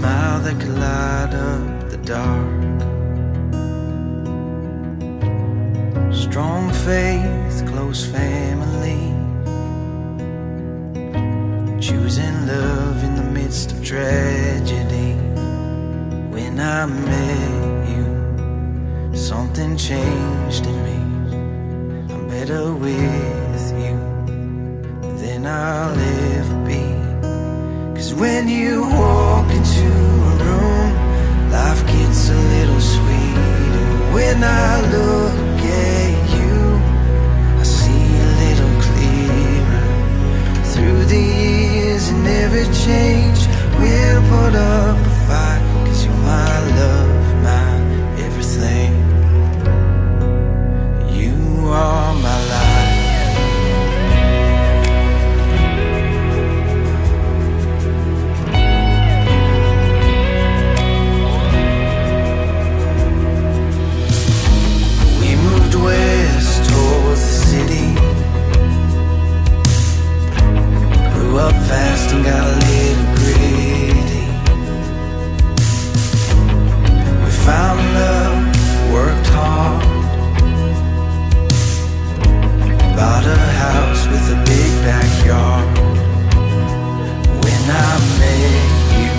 smile that could light up the dark. Strong faith, close family, choosing love in the midst of tragedy. When I met you, something changed in me. I'm better with you than I'll ever be. 'Cause when you walk into a room, life gets a little sweeter. When I look at you, I see a little clearer. Through the years and every change, we'll put up a fight. 'Cause you're my love, my everything. You are my life. We moved west towards the city, grew up fast and got a little gritty. We found love, worked hard, bought a house with a big backyard. When I met you,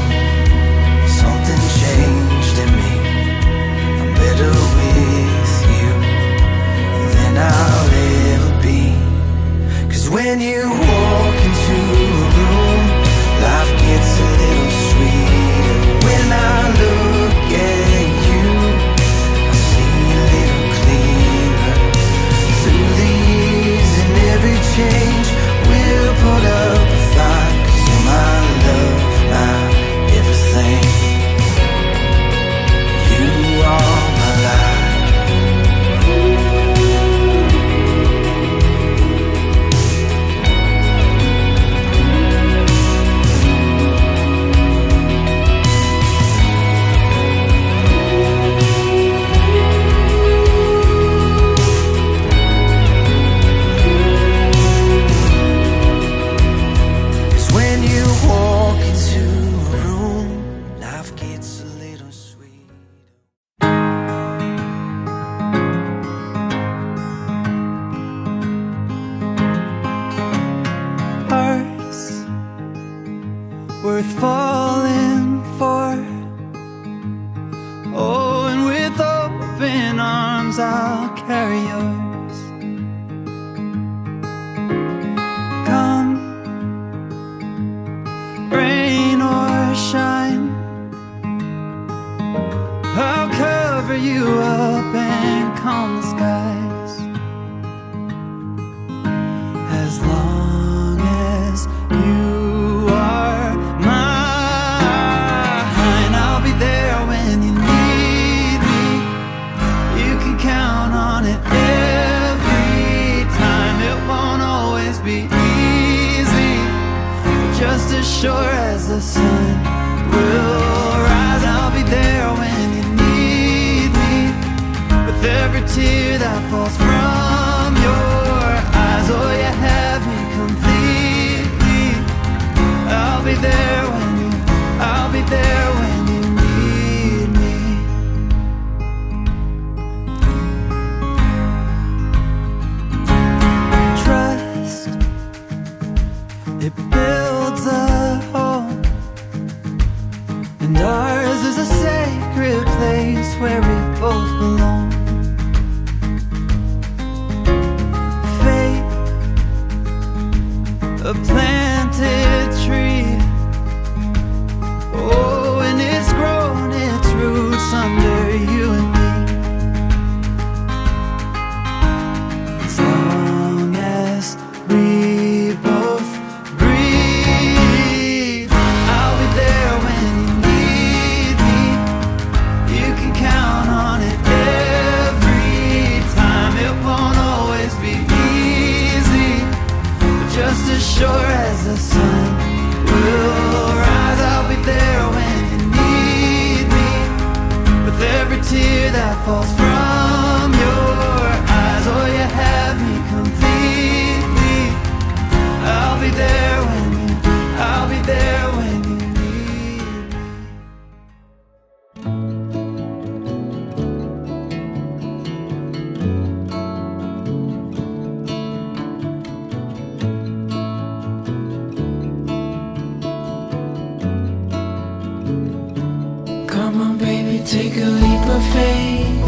something changed in me. I'm better with you than I'll ever be. 'Cause when you walk into a room, life gets a little sweeter. When I look at you, I see a little clearer. Through the years and every change, we'll put up a fight. 'Cause you're my love, my everything. You are my life. Worth falling for. Oh, and with open arms I'll carry yours. Come, rain or shine, I'll cover you up and calm the skies. As long as you sure as the sun will rise, I'll be there when you need me. With every tear that falls from your eyes, oh, you have me completely. I'll be there when you, I'll be there when you need me. Trust, it builds a home, and ours is a sacred place where we both belong. Faith, a planted tree, oh, and it's grown its roots under you and me. As long as we both breathe, I'll be there when you need me. You can count on it. take a leap of faith.